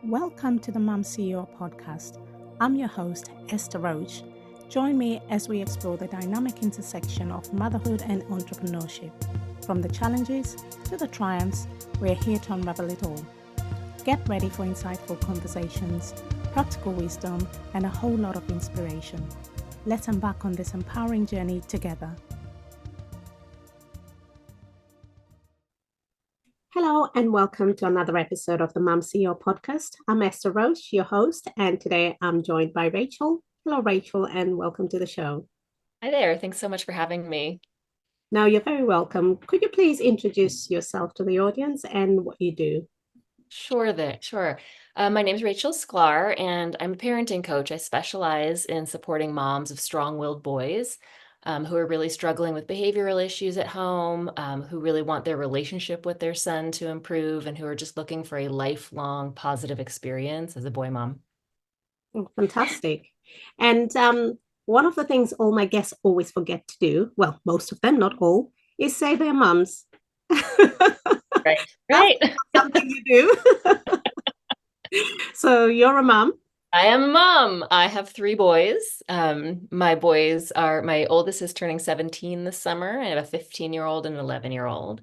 Welcome to the Mom CEO podcast. I'm your host, Esther Roach. Join me as we explore the dynamic intersection of motherhood and entrepreneurship. From the challenges to the triumphs, we're here to unravel it all. Get ready for insightful conversations, practical wisdom, and a whole lot of inspiration. Let's embark on this empowering journey together. Hello and welcome to another episode of the Mom CEO podcast. I'm Esther Roach, your host, and today I'm joined by Rachel. Hello, Rachel, and welcome to the show. Hi there. Thanks so much for having me. Now, you're very welcome. Could you please introduce yourself to the audience and what you do? Sure. My name is Rachel Sklar, and I'm a parenting coach. I specialize in supporting moms of strong-willed boys who are really struggling with behavioral issues at home, who really want their relationship with their son to improve, and who are just looking for a lifelong positive experience as a boy mom. Oh, fantastic. And one of the things all my guests always forget to do, well, most of them, not all, is say their mums. Right. That's Right. something you do. So you're a mum. I am a mom. I have three boys. My oldest is turning 17 this summer. I have a 15-year-old and an 11-year-old.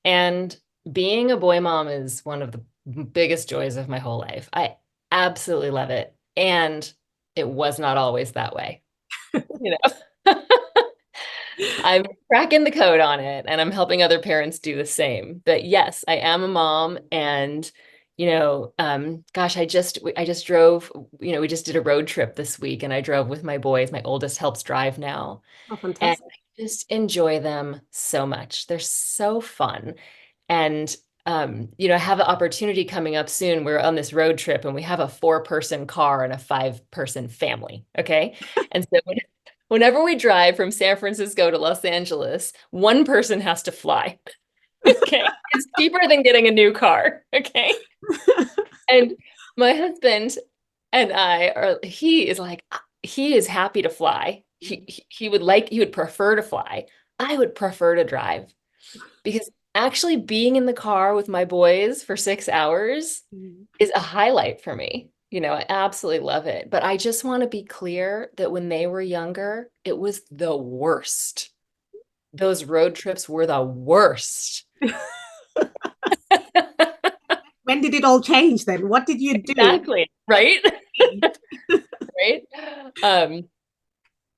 And being a boy mom is one of the biggest joys of my whole life. I absolutely love it. And it was not always that way. You know, I'm cracking the code on it and I'm helping other parents do the same. But yes, I am a mom and gosh, I just drove, we just did a road trip this week and I drove with my boys. My oldest helps drive now. Oh, And fantastic. I just enjoy them so much. They're so fun. And I have an opportunity coming up soon. We're on this road trip and we have a 4-person car and a 5-person family. Okay. And so whenever we drive from San Francisco to Los Angeles, one person has to fly. Okay. It's cheaper than getting a new car. Okay. And my husband and he is happy to fly. He would prefer to fly. I would prefer to drive because actually being in the car with my boys for 6 hours Mhm. is a highlight for me. I absolutely love it. But I just want to be clear that when they were younger, it was the worst. Those road trips were the worst. When did it all change then? What did you do? Exactly. Right? Right? Um,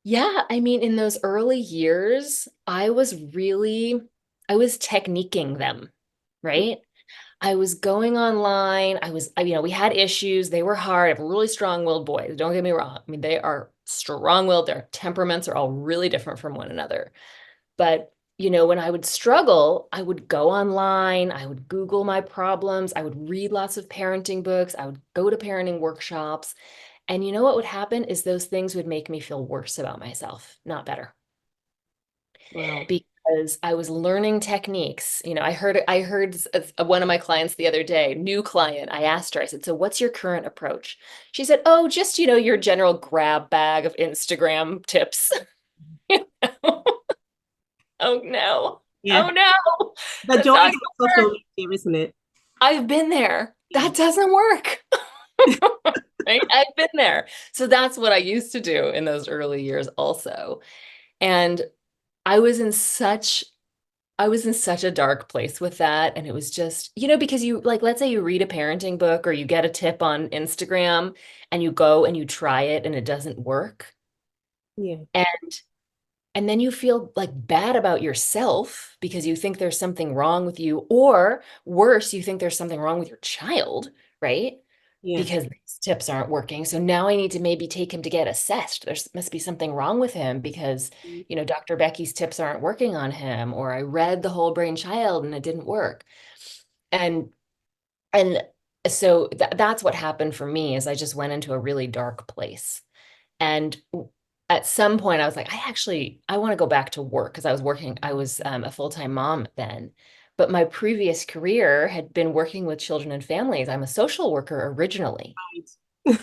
yeah, I mean, in those early years, I was techniquing them, right? I was going online. We had issues. They were hard. I have really strong-willed boys. Don't get me wrong. I mean, they are strong-willed. Their temperaments are all really different from one another. But, when I would struggle, I would go online. I would Google my problems. I would read lots of parenting books. I would go to parenting workshops. And you know what would happen is those things would make me feel worse about myself, not better Wow. because I was learning techniques. One of my clients the other day, new client, I asked her, I said, "So what's your current approach?" She said, "Oh, just, your general grab bag of Instagram tips." Oh no. Yeah. Oh no. The That's joys not of gonna social work. media, isn't it? I've been there. Yeah. That doesn't work. Right? I've been there. So that's what I used to do in those early years also. And I was in such I was in such a dark place with that. And it was just, because let's say you read a parenting book or you get a tip on Instagram and you go and you try it and it doesn't work. Yeah. And and then you feel like bad about yourself because you think there's something wrong with you, or worse, you think there's something wrong with your child, right? Yeah. Because these tips aren't working. So now I need to maybe take him to get assessed. There must be something wrong with him because, Dr. Becky's tips aren't working on him, or I read the whole brain child and it didn't work. And and so that's what happened for me is I just went into a really dark place. And at some point I was like, I want to go back to work because I was a full-time mom then. But my previous career had been working with children and families. I'm a social worker originally, Right.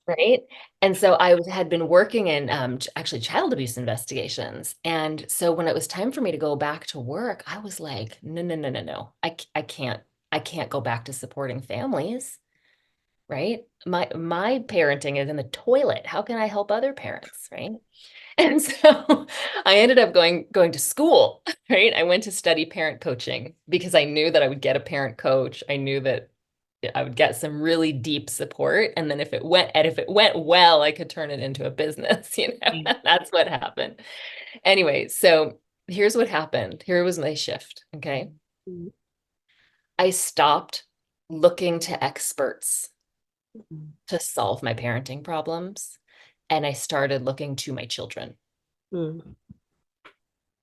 right? And so had been working in actually child abuse investigations. And so when it was time for me to go back to work, I was like, no, no, no, no, no. I can't go back to supporting families. right? My parenting is in the toilet. How can I help other parents, right? And so I ended up going to school, right? I went to study parent coaching because I knew that I would get a parent coach. I knew that I would get some really deep support. And then if it went well, I could turn it into a business, Yeah. That's what happened. Anyway, so here's what happened. Here was my shift. Okay. Mm, I stopped looking to experts mm, to solve my parenting problems, and I started looking to my children. mm.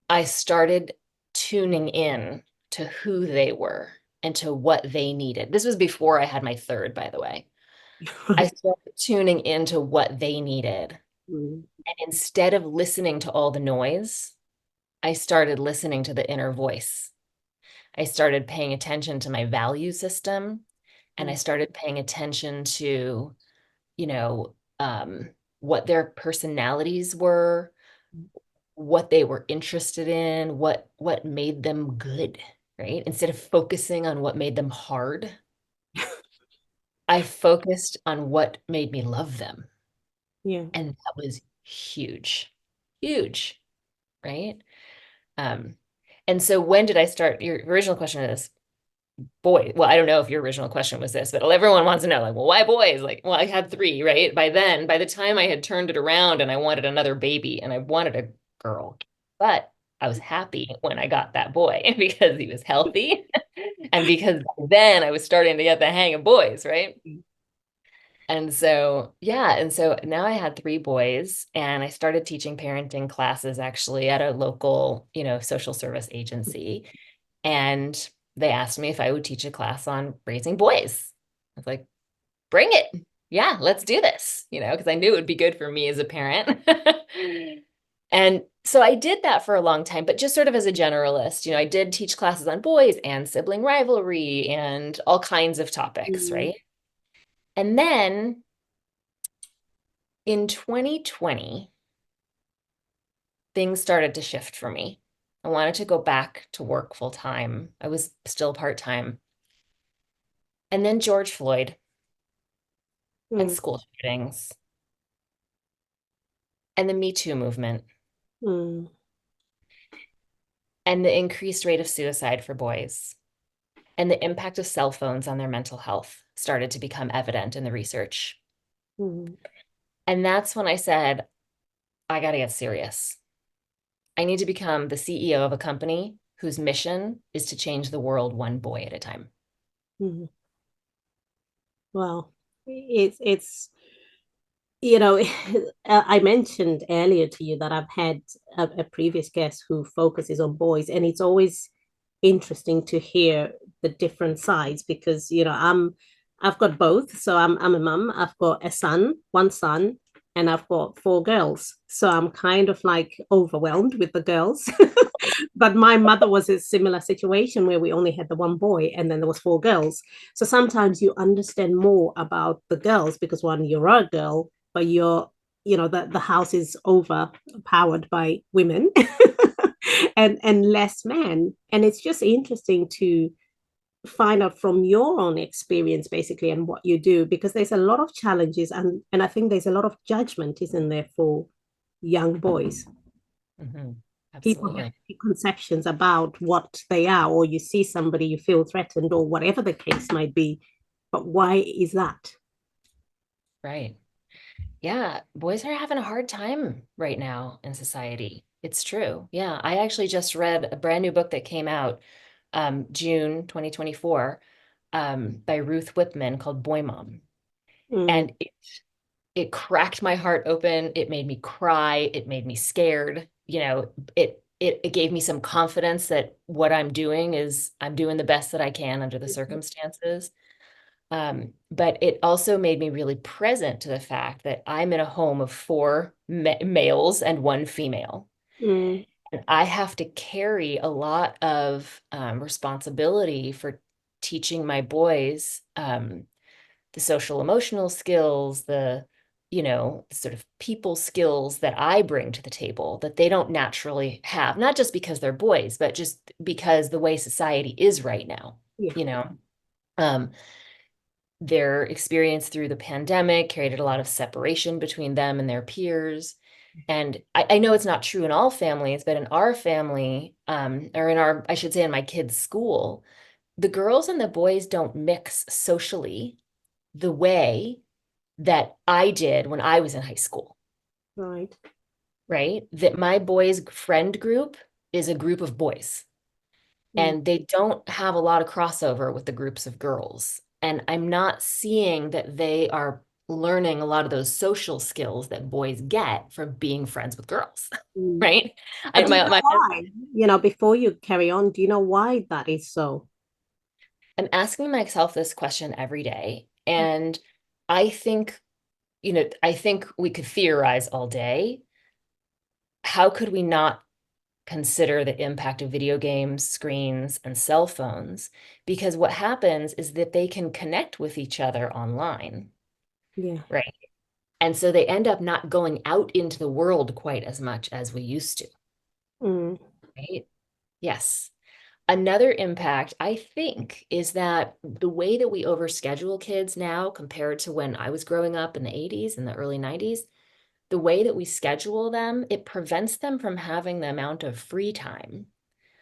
I started tuning in to who they were and to what they needed. This was before I had my third, by the way. I Right. started tuning into what they needed. Mm, And instead of listening to all the noise, I started listening to the inner voice. I started paying attention to my value system, and I mm, started paying attention to, you know, what their personalities were, what they were interested in, what made them good, right? Instead of focusing on what made them hard, I focused on what made me love them. yeah. And that was huge, huge, right? Um, and so when did I start? Your original question is boy. Well, I don't know if your original question was this, but everyone wants to know, like, well, why boys? Like, well, I had three, right? By then, by the time I had turned it around and I wanted another baby and I wanted a girl, but I was happy when I got that boy because he was healthy and because then I was starting to get the hang of boys, right? And so, yeah. And so now I had three boys and I started teaching parenting classes actually at a local, social service agency. And they asked me if I would teach a class on raising boys. I was like, bring it. Yeah, let's do this, because I knew it would be good for me as a parent. And so I did that for a long time, but just sort of as a generalist, I did teach classes on boys and sibling rivalry and all kinds of topics, Mm, right? And then in 2020, things started to shift for me. I wanted to go back to work full time. I was still part time. And then George Floyd and mm, school shootings and the Me Too movement mm, and the increased rate of suicide for boys and the impact of cell phones on their mental health started to become evident in the research. mm, And that's when I said, I got to get serious. I need to become the CEO of a company whose mission is to change the world one boy at a time. mm. Well, it's you know, I mentioned earlier to you that I've had a previous guest who focuses on boys, and it's always interesting to hear the different sides because I've got both. So I'm a mum. I've got a son, one son, and I've got four girls. So I'm kind of like overwhelmed with the girls. But my mother was a similar situation where we only had the one boy and then there was four girls. So sometimes you understand more about the girls because one, you're a girl, but the house is overpowered by women and less men. And it's just interesting to find out from your own experience basically and what you do because there's a lot of challenges and I think there's a lot of judgment, isn't there, for young boys. Mhm. People have Absolutely. preconceptions about what they are, or you see somebody, you feel threatened, or whatever the case might be. But why is that? Right. Yeah, boys are having a hard time right now in society. It's true. Yeah, I actually just read a brand new book that came out June 2024 by Ruth Whipman called Boy Mom. Mm, And it cracked my heart open. It made me cry. It made me scared. It gave me some confidence that what I'm doing is I'm doing the best that I can under the circumstances. But it also made me really present to the fact that I'm in a home of four males and one female. mm, And I have to carry a lot of responsibility for teaching my boys the social emotional skills, the sort of people skills that I bring to the table that they don't naturally have, not just because they're boys, but just because the way society is right now, yeah. you know. Um, their experience through the pandemic created a lot of separation between them and their peers. And I know it's not true in all families, but in our family, or in our, I should say, in my kids' school, the girls and the boys don't mix socially the way that I did when I was in high school, Right. right? That my boys' friend group is a group of boys, Mm. and they don't have a lot of crossover with the groups of girls. And I'm not seeing that they are learning a lot of those social skills that boys get from being friends with girls, Mm. right? But do you know My why? You know, before you carry on, do you know why that is so? I'm asking myself this question every day. And I think, I think we could theorize all day. How could we not consider the impact of video games, screens, and cell phones? Because what happens is that they can connect with each other online, Yeah. right? And so they end up not going out into the world quite as much as we used to, Mm. right? Yes. Another impact, I think, is that the way that we overschedule kids now compared to when I was growing up in the 80s and the early 90s, the way that we schedule them, it prevents them from having the amount of free time.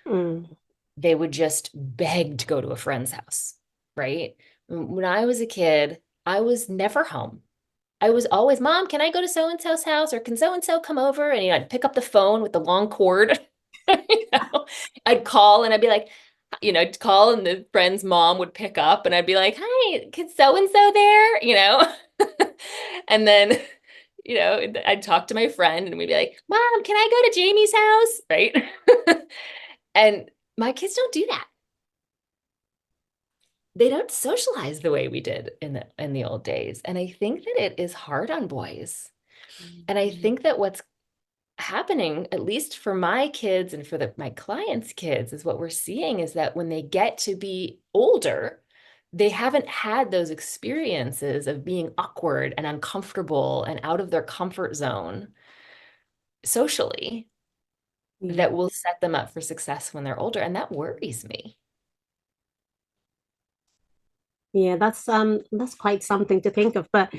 Mm. They would just beg to go to a friend's house, right? When I was a kid, I was never home. I was always, Mom, can I go to so and so's house? Or can so and so come over? And I'd pick up the phone with the long cord. You know, I'd call and I'd be like, I'd call and the friend's mom would pick up and I'd be like, hi, can so and so there? And then, I'd talk to my friend and we'd be like, Mom, can I go to Jamie's house? Right. And my kids don't do that. They don't socialize the way we did in the old days. And I think that it is hard on boys. And I think that what's happening, at least for my kids and for my clients' kids, is what we're seeing is that when they get to be older, they haven't had those experiences of being awkward and uncomfortable and out of their comfort zone socially Yeah. that will set them up for success when they're older. And that worries me. Yeah, that's quite something to think of. But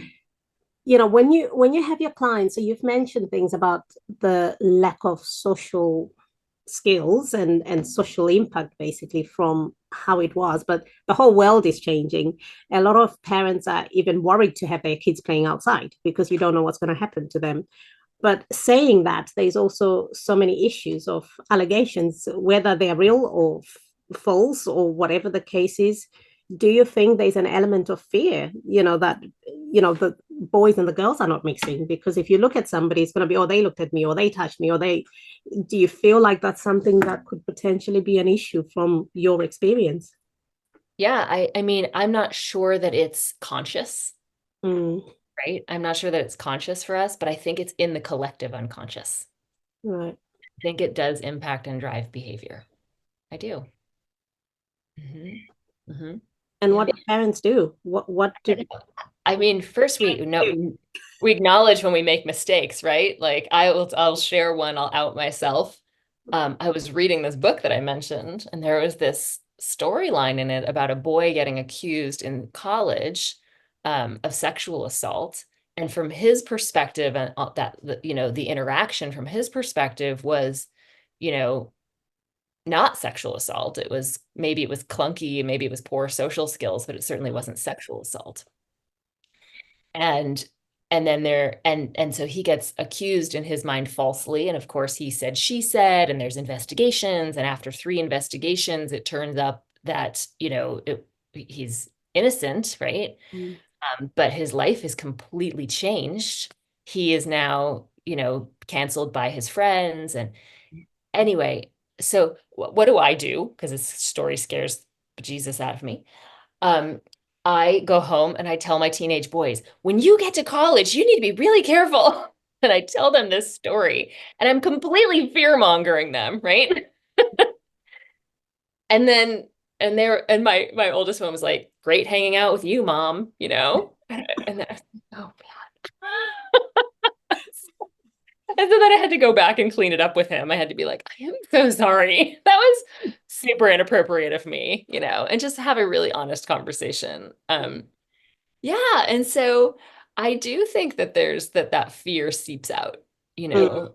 when you have your clients, so you've mentioned things about the lack of social skills and social impact basically from how it was, but the whole world is changing. A lot of parents are even worried to have their kids playing outside because you don't know what's going to happen to them. But saying that, there's also so many issues of allegations, whether they're real or false or whatever the case is. Do you think there's an element of fear, that, the boys and the girls are not mixing? Because if you look at somebody, it's going to be, oh, they looked at me or they touched me or they, do you feel like that's something that could potentially be an issue from your experience? Yeah, I mean, I'm not sure that it's conscious, Mm, right? I'm not sure that it's conscious for us, but I think it's in the collective unconscious. right. I think it does impact and drive behavior. I do. Hmm. And Yeah. what do parents do? What do I mean, first we know do? we acknowledge when we make mistakes, right? Like I'll share one, I'll out myself. I was reading this book that I mentioned, and there was this storyline in it about a boy getting accused in college of sexual assault. And from his perspective, and the interaction from his perspective was, you know, not sexual assault. Maybe it was clunky, maybe it was poor social skills, but it certainly wasn't sexual assault. And and so he gets accused in his mind falsely. And of course, he said, she said, and there's investigations. And after 3 investigations, it turns up that, he's innocent, right? Mm, But his life is completely changed. He is now, canceled by his friends. And anyway, so what do I do? Because this story scares Jesus out of me. Um, I go home and I tell my teenage boys, when you get to college, you need to be really careful. And I tell them this story, and I'm completely fear mongering them, right? And then, my oldest one was like, great hanging out with you, mom, And then I was like, oh man. And so then I had to go back and clean it up with him. I had to be like, I am so sorry. That was super inappropriate of me, and just have a really honest conversation. Yeah. And so I do think that there's that fear seeps out, you Mm, know,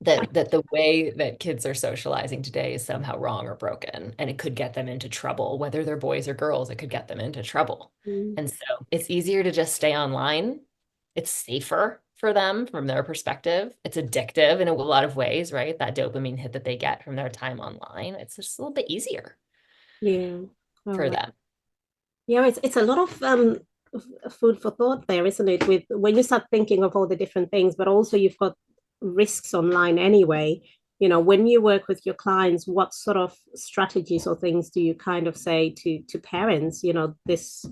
that the way that kids are socializing today is somehow wrong or broken, and it could get them into trouble, whether they're boys or girls, it could get them into trouble. mm, And so it's easier to just stay online. It's safer for them from their perspective. It's addictive in a lot of ways, right? That dopamine hit that they get from their time online, it's just a little bit easier yeah. All for right. them. Yeah, it's a lot of food for thought there, isn't it? With when you start thinking of all the different things, but also you've got risks online anyway. You know, when you work with your clients, what sort of strategies or things do you kind of say to parents? You know, this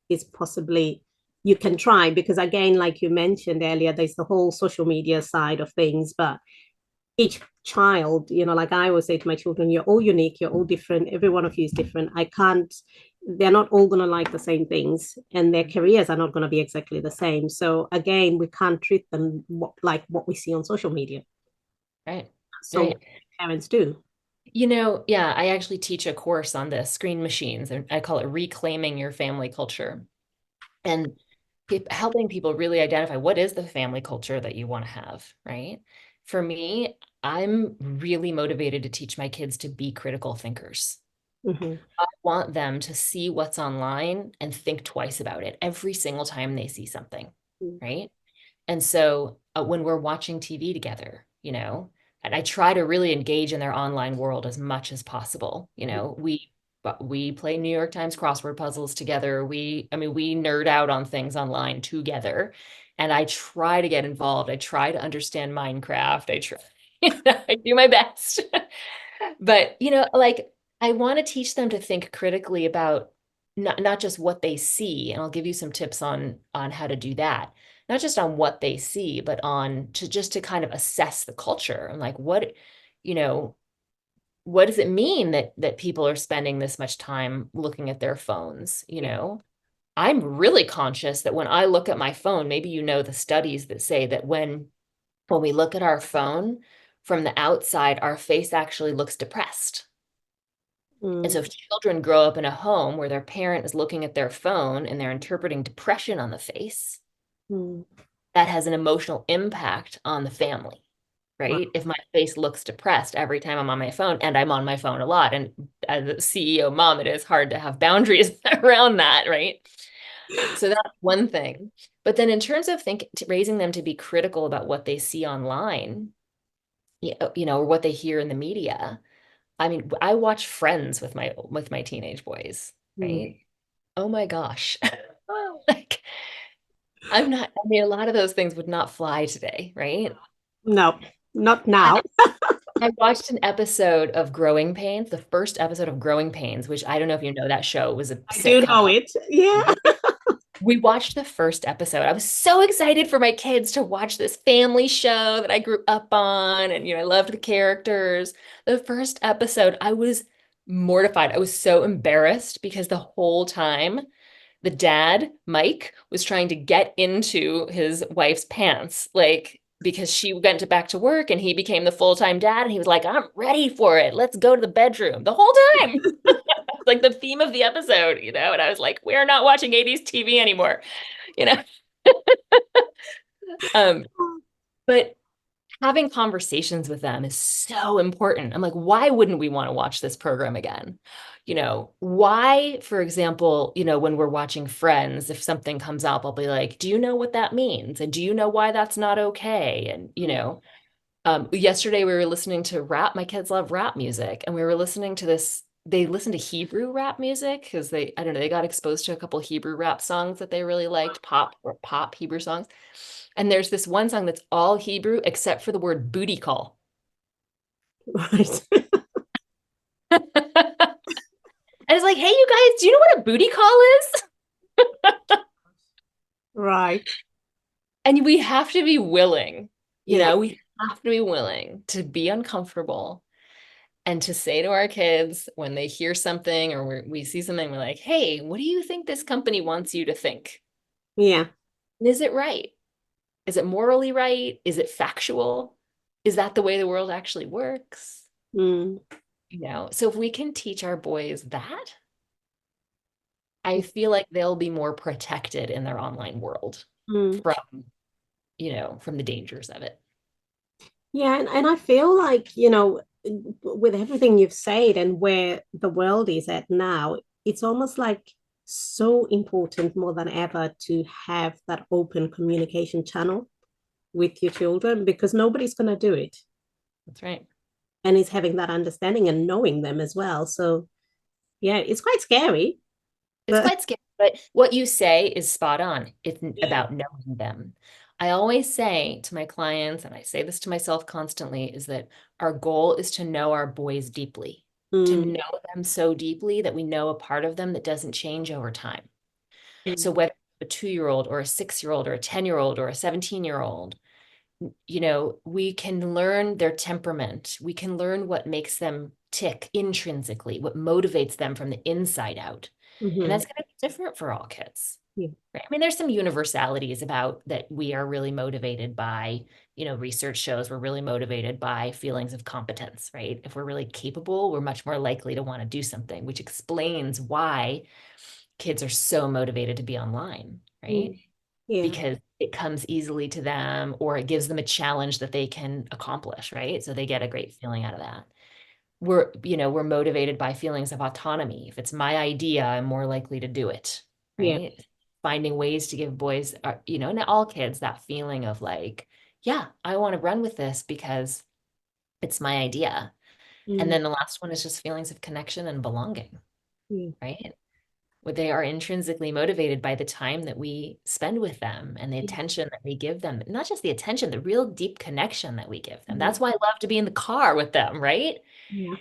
is possibly you can try because again, like you mentioned earlier, there's the whole social media side of things, but each child, you know, like I always say to my children, you're all unique, you're all different, every one of you is different. I can't, they're not all going to like the same things, and their careers are not going to be exactly the same. So again, we can't treat them like what we see on social media. Right. So Right. parents do. Yeah, I actually teach a course on this, screen machines, and I call it reclaiming your family culture. And helping people really identify what is the family culture that you want to have, right? For me, I'm really motivated to teach my kids to be critical thinkers. Mm-hmm. I want them to see what's online and think twice about it every single time they see something, right? And so when we're watching TV together, and I try to really engage in their online world as much as possible. We play New York Times crossword puzzles together. We nerd out on things online together. And I try to get involved. I try to understand Minecraft. I do my best. But, like I want to teach them to think critically about not just what they see. And I'll give you some tips on how to do that, not just on what they see, but on to kind of assess the culture and like you know, what does it mean that people are spending this much time looking at their phones? I'm really conscious that when I look at my phone, maybe the studies that say that when we look at our phone from the outside, our face actually looks depressed. And so Mm, if children grow up in a home where their parent is looking at their phone and they're interpreting depression on the face, mm, that has an emotional impact on the family, right. right? If my face looks depressed every time I'm on my phone, and I'm on my phone a lot, and as a CEO mom, it is hard to have boundaries around that, right? So that's one thing. But then in terms of raising them to be critical about what they see online, or what they hear in the media. I mean, I watch Friends with my teenage boys, Mm. right? Oh my gosh. Like a lot of those things would not fly today, right? No, not And now. I watched an episode of Growing Pains, the first episode of Growing Pains, which I don't know if you know that show. It was a I do sitcom. know it. Yeah. We watched the first episode. I was so excited for my kids to watch this family show that I grew up on. And, I loved the characters. The first episode, I was mortified. I was so embarrassed because the whole time the dad, Mike, was trying to get into his wife's pants, like, because she went back to work and he became the full-time dad. And he was like, I'm ready for it. Let's go to the bedroom the whole time. Like the theme of the episode, and I was like, we're not watching 80s TV anymore, you know. Um, but having conversations with them is so important. I'm like, why wouldn't we want to watch this program again? Why, for example, when we're watching Friends, if something comes up, I'll be like, do you know what that means? And do you know why that's not okay? And, yesterday we were listening to rap. My kids love rap music, and we were listening to this. They listen to Hebrew rap music because I don't know, they got exposed to a couple Hebrew rap songs that they really liked, pop Hebrew songs. And there's this one song that's all Hebrew except for the word booty call. Right. And it's like, hey, you guys, do you know what a booty call is? Right. And we have to be willing, Yeah. we have to be willing to be uncomfortable and to say to our kids when they hear something or we see something, we're like, hey, what do you think this company wants you to think? Yeah. And is it right? Is it morally right? Is it factual? Is that the way the world actually works? Mm. So if we can teach our boys that, I feel like they'll be more protected in their online world Mm. from, from the dangers of it. Yeah, and I feel like, with everything you've said and where the world is at now, it's almost like so important more than ever to have that open communication channel with your children, because nobody's going to do it. That's right. And it's having that understanding and knowing them as well. So, yeah, it's quite scary. It's But quite scary, but what you say is spot on. It's about knowing them. I always say to my clients, and I say this to myself constantly, is that our goal is to know our boys deeply, to mm, know them so deeply that we know a part of them that doesn't change over time. So mm, whether a 2-year-old or a 6-year-old or a 10-year-old or a 17-year-old, we can learn their temperament. We can learn what makes them tick intrinsically, what motivates them from the inside out. And mhm, that's going to be different for all kids. yeah, Right? I mean, there's some universalities about that we are really motivated by, research shows we're really motivated by feelings of competence, right? If we're really capable, we're much more likely to want to do something, which explains why kids are so motivated to be online, right? mm, yeah, Because it comes easily to them or it gives them a challenge that they can accomplish, right? So they get a great feeling out of that. We're motivated by feelings of autonomy. If it's my idea, I'm more likely to do it, yeah, right? Finding ways to give boys, and all kids, that feeling of like, yeah, I want to run with this because it's my idea. And mm, then the last one is just feelings of connection and belonging, yeah, right? Where they are intrinsically motivated by the time that we spend with them and the yeah, attention that we give them. Not just the attention, the real deep connection that we give them. yeah, That's why I love to be in the car with them, right? yeah,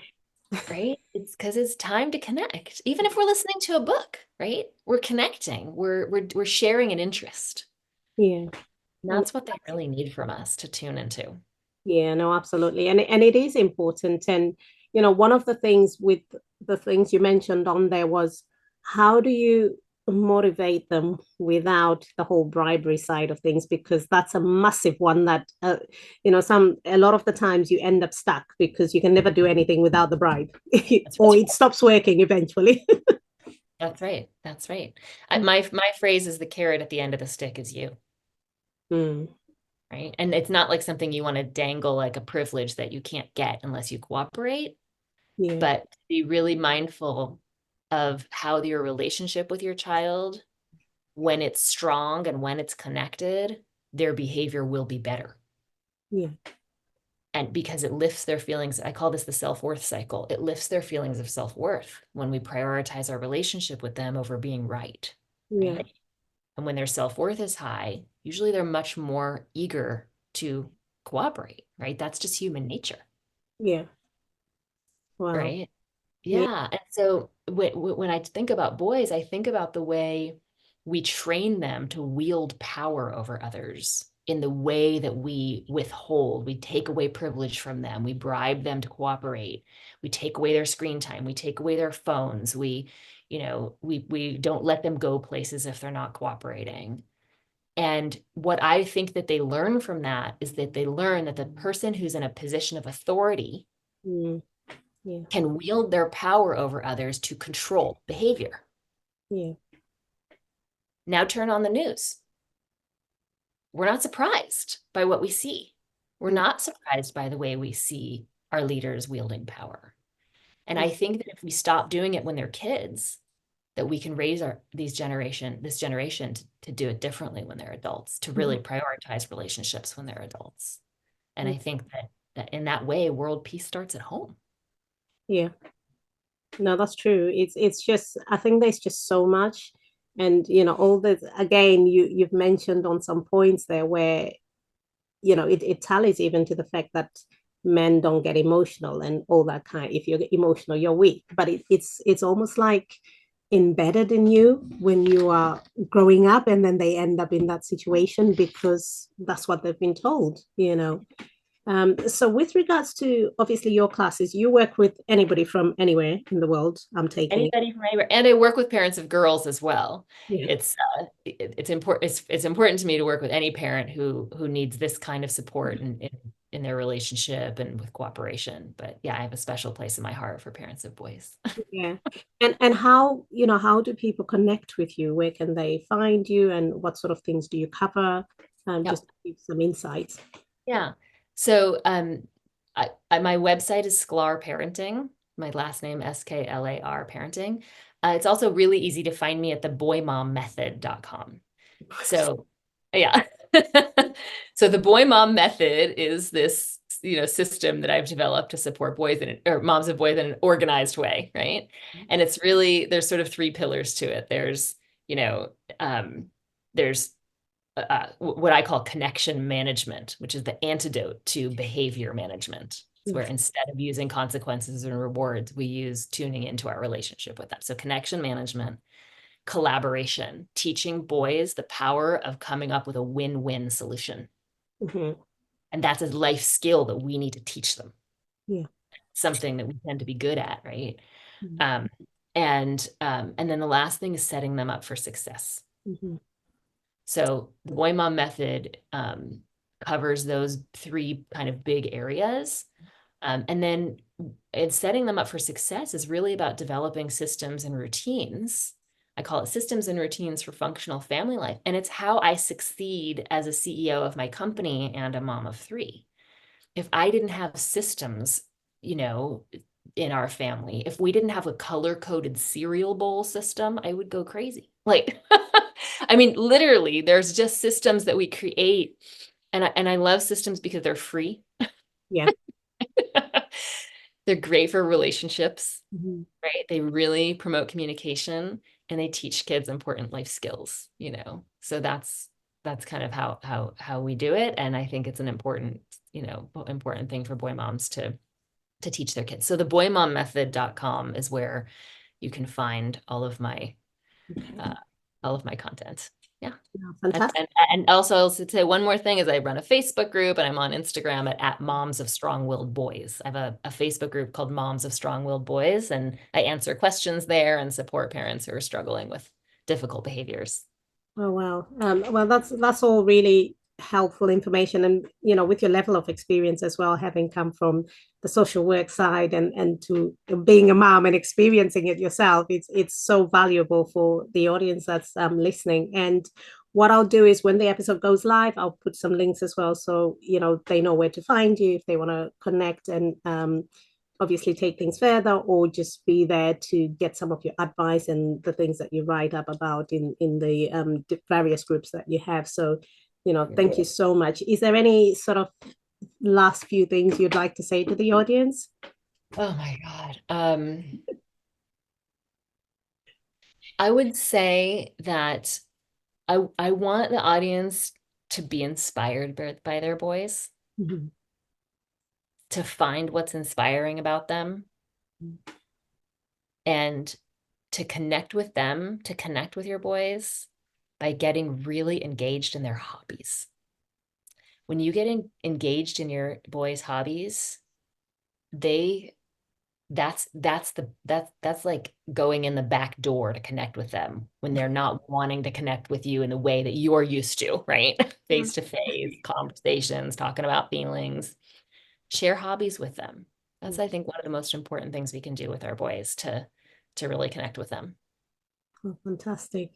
Right? It's because it's time to connect. Even if we're listening to a book, right? We're connecting. We're sharing an interest. yeah. And And that's what they really need from us to tune into. yeah, no, absolutely. And it is important. And, one of the things with the things you mentioned on there was, how do you motivate them without the whole bribery side of things? Because that's a massive one that, a lot of the times you end up stuck because you can never do anything without the bribe, That's or right. it stops working eventually. That's right. That's right. My phrase is the carrot at the end of the stick is you, Mm, right? And it's not like something you want to dangle like a privilege that you can't get unless you cooperate, yeah, but be really mindful of how your relationship with your child, when it's strong and when it's connected, their behavior will be better. yeah, And because it lifts their feelings, I call this the self-worth cycle. It lifts their feelings of self-worth when we prioritize our relationship with them over being right, yeah, right? And when their self-worth is high, usually they're much more eager to cooperate, right? That's just human nature, yeah. Wow. right? Yeah. Yeah. And so when I think about boys, I think about the way we train them to wield power over others in the way that we withhold, we take away privilege from them, we bribe them to cooperate, we take away their screen time, we take away their phones, we don't let them go places if they're not cooperating. And what I think that they learn from that is that they learn that the person who's in a position of authority Mm, yeah, can wield their power over others to control behavior. yeah, Now turn on the news. We're not surprised by what we see. We're mm, not surprised by the way we see our leaders wielding power. And I think that if we stop doing it when they're kids, that we can raise this generation to do it differently when they're adults, to really mhm, prioritize relationships when they're adults. And mm, I think that in that way, world peace starts at home. yeah. No, that's true. It's just, I think there's just so much. And all this, again, you've mentioned on some points there where, it tallies even to the fact that men don't get emotional and all that kind. If you're emotional, you're weak. But it's almost like embedded in you when you are growing up, and then they end up in that situation because that's what they've been told. So with regards to obviously your classes, you work with anybody from anywhere in the world, I'm taking it. Anybody from anywhere, and I work with parents of girls as well. Yeah. It's important. It's important to me to work with any parent who needs this kind of support and in their relationship and with cooperation. But yeah, I have a special place in my heart for parents of boys. Yeah. And how, how do people connect with you? Where can they find you, and what sort of things do you cover? Yeah. Just to give some insights. Yeah. So my website is Sklar Parenting. My last name, Sklar Parenting. It's also really easy to find me at the boymommethod.com. So yeah. So the Boy Mom Method is this, system that I've developed to support boys or moms of boys in an organized way, right? And it's really, there's sort of three pillars to it. There's, there's what I call connection management, which is the antidote to behavior management. It's where instead of using consequences and rewards, we use tuning into our relationship with them. So connection management, collaboration, teaching boys the power of coming up with a win-win solution. Mm-hmm. And that's a life skill that we need to teach them. Yeah. Something that we tend to be good at, right? Mm-hmm. And then the last thing is setting them up for success. Mm-hmm. So the Boy Mom Method covers those three kind of big areas. And then setting them up for success is really about developing systems and routines. I call it systems and routines for functional family life. And it's how I succeed as a CEO of my company and a mom of three. If I didn't have systems, in our family, if we didn't have a color-coded cereal bowl system, I would go crazy. Like, I mean, literally, there's just systems that we create. And I love systems because they're free. Yeah. They're great for relationships, Mm-hmm. right? They really promote communication and they teach kids important life skills, So that's kind of how we do it. And I think it's an important thing for boy moms to teach their kids. So the boymommethod.com is where you can find all of my content. Yeah. Fantastic. And also I'll say one more thing is I run a Facebook group and I'm on Instagram at Moms of Strong-Willed Boys. I have a Facebook group called Moms of Strong-Willed Boys, and I answer questions there and support parents who are struggling with difficult behaviors. Oh, wow. Well, that's all really helpful information. And, with your level of experience as well, having come from the social work side and to being a mom and experiencing it yourself, it's so valuable for the audience that's listening. And what I'll do is when the episode goes live, I'll put some links as well. So, they know where to find you if they want to connect and obviously take things further, or just be there to get some of your advice and the things that you write up about in the various groups that you have. So, thank you so much. Is there any sort of last few things you'd like to say to the audience? Oh my God. I would say that I want the audience to be inspired by their boys. Mm-hmm. To find what's inspiring about them and to connect with them, to connect with your boys by getting really engaged in their hobbies. When you get engaged in your boys' hobbies, that's like going in the back door to connect with them when they're not wanting to connect with you in the way that you're used to, right? Face to face conversations, talking about feelings. Share hobbies with them. That's, I think, one of the most important things we can do with our boys to really connect with them. Oh, fantastic.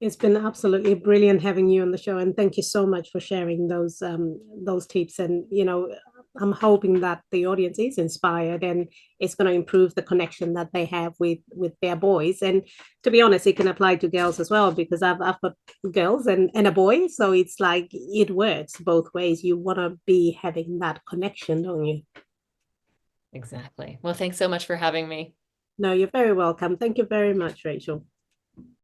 It's been absolutely brilliant having you on the show, and thank you so much for sharing those tips. And I'm hoping that the audience is inspired and it's going to improve the connection that they have with their boys. And to be honest, it can apply to girls as well, because I've got girls and a boy, so it's like it works both ways. You want to be having that connection, don't you? Exactly. Well, thanks so much for having me. No, you're very welcome. Thank you very much, Rachel.